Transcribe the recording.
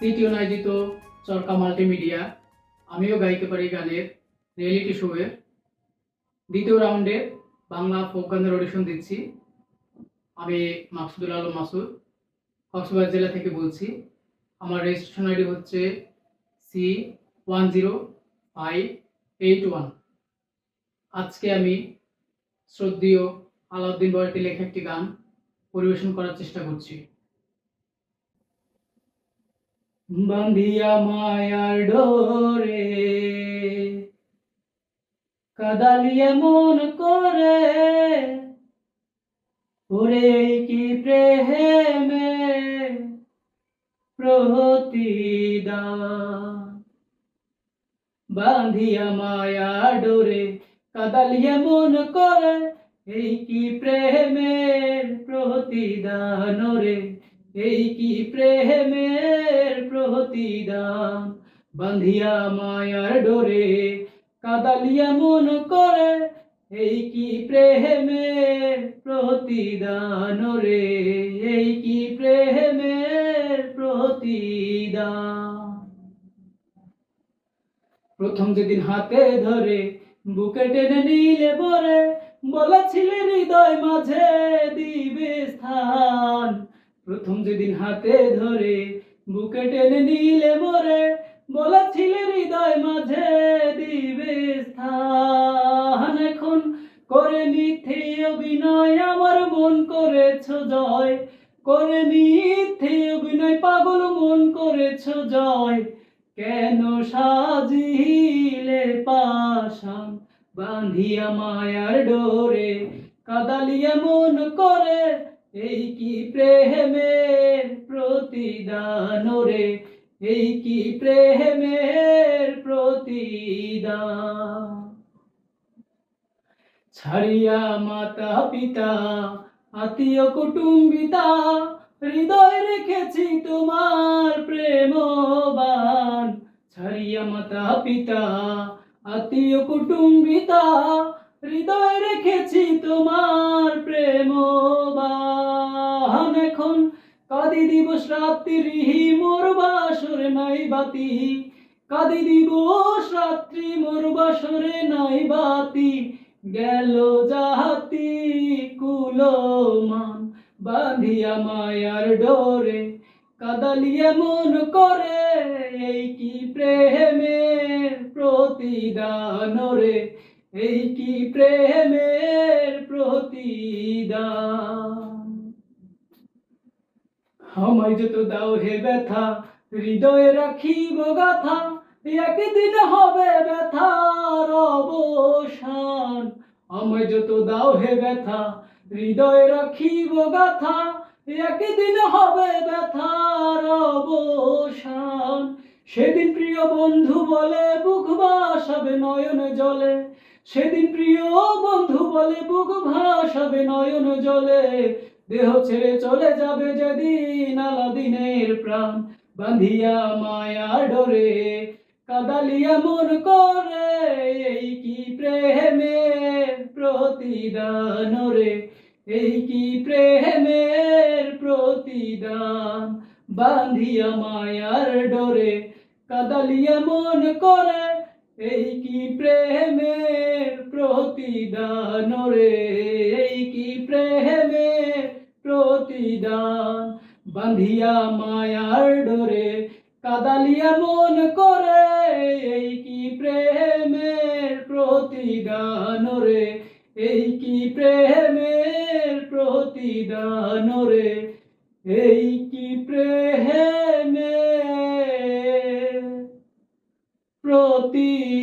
CTO আয়োজিত চরকা multimedia আমিও গাইতে পারি গানের রিয়েলিটি শোয়ের দ্বিতীয় রাউন্ডে বাংলা ফোক গানের অডিশন দিচ্ছি। আমি মাকসুদুল আলম মাসুদ, কক্সবাজার জেলা থেকে বলছি। আমার রেজিস্ট্রেশন আইডি হচ্ছে C105881। আজকে আমি শ্রদ্ধেয় আলাউদ্দিন বয়াতি লেখা একটি গান পরিবেশন করার চেষ্টা করছি। বান্ধিয়া মায়ার ডোরে কাদালিয়ে মন করে, ওরে কি প্রেমে প্রতিদান। বান্ধিয়া মায়া ডোরে কাদালিয়ে মন করে, এই কি প্রেমের প্রতিদান রে, এই কি প্রেমের প্রতিদান। বান্ধিয়া মায়ার ডোরে কাদালিয়া মন করে, এই কি প্রেমের প্রতিদান রে, এই কি প্রেমের প্রতিদান। প্রথম যেদিন হাতে ধরে বুকে টেনে নিলে বরে, বলেছিলে হৃদয় মাঝে দিবে স্থান। প্রথম যেদিন হাতে ধরে বুকে টেনে নিলে বরে, বলেছিলে হৃদয় মাঝে দিবে স্থান। এখন করে মিথ্যে অভিনয় আমার মন করেছ জয়, করে মিথ্যে অভিনয় পাগল মন করেছ জয়। কেন সাজিলে পাশান বাঁধিয়া মায়ার ডোরে কাদালিয়া মন করে, এই কি প্রেমের প্রতিদান রে, এই কি প্রেমের প্রতিদান। ছাড়িয়া মাতা পিতা আত্মীয় কুটুম্বিতা, হৃদয় রেখেছি তোমার প্রেমবান। ছাড়িয়া মাতা পিতা আত্মীয় কুটুম্বিতা, হৃদয় রেখেছি তোমার প্রেমবান। এখন কাঁদি দিবস রাত্রি মোর বাসরে নাই বাতি, কাঁদি দিবস রাত্রি মোর বাসরে নাই বাতি। গেল জাতি কুলমান বাঁধিয়া মায়ার ডোরে কাদালিয়া মন করে, এই কি প্রেমের প্রতিদান রে, এই কি প্রেমের প্রতিদান। আমায় যত দাও হে ব্যথা হৃদয়ে রাখিব গাথা, একদিন হবে ব্যথার অবসান। আমায় যত দাও হে ব্যথা হৃদয়ে রাখিব গাথা, একদিন হবে ব্যথার অবসান। সেদিন প্রিয় বন্ধু বলে বুক ভাসাবে নয়ন জলে, সেদিন প্রিয় বন্ধু বলে বুক ভাসাবে নয়ন জলে। দেহ ছেড়ে চলে যাবে যেদিন আলাদিনের প্রাণ, বাঁধিয়া মায়ার ডোরে কাদালিয়া মন করে, এই কি প্রেমের প্রতিদান রে, এই কি প্রেমের প্রতিদান। বাঁধিয়া মায়ার ডোরে কাদালিয়া মন করে, এই কি প্রেমের প্রতিদান রে, এই কি প্রেমের প্রতিদান। বাঁধিয়া মায়ার ডোরে কাদালিয়া মন করে, এই কি প্রেমের প্রতিদান রে, এই কি প্রেমের প্রতিদান রে, এই কি প্রেমের প্রতিদান।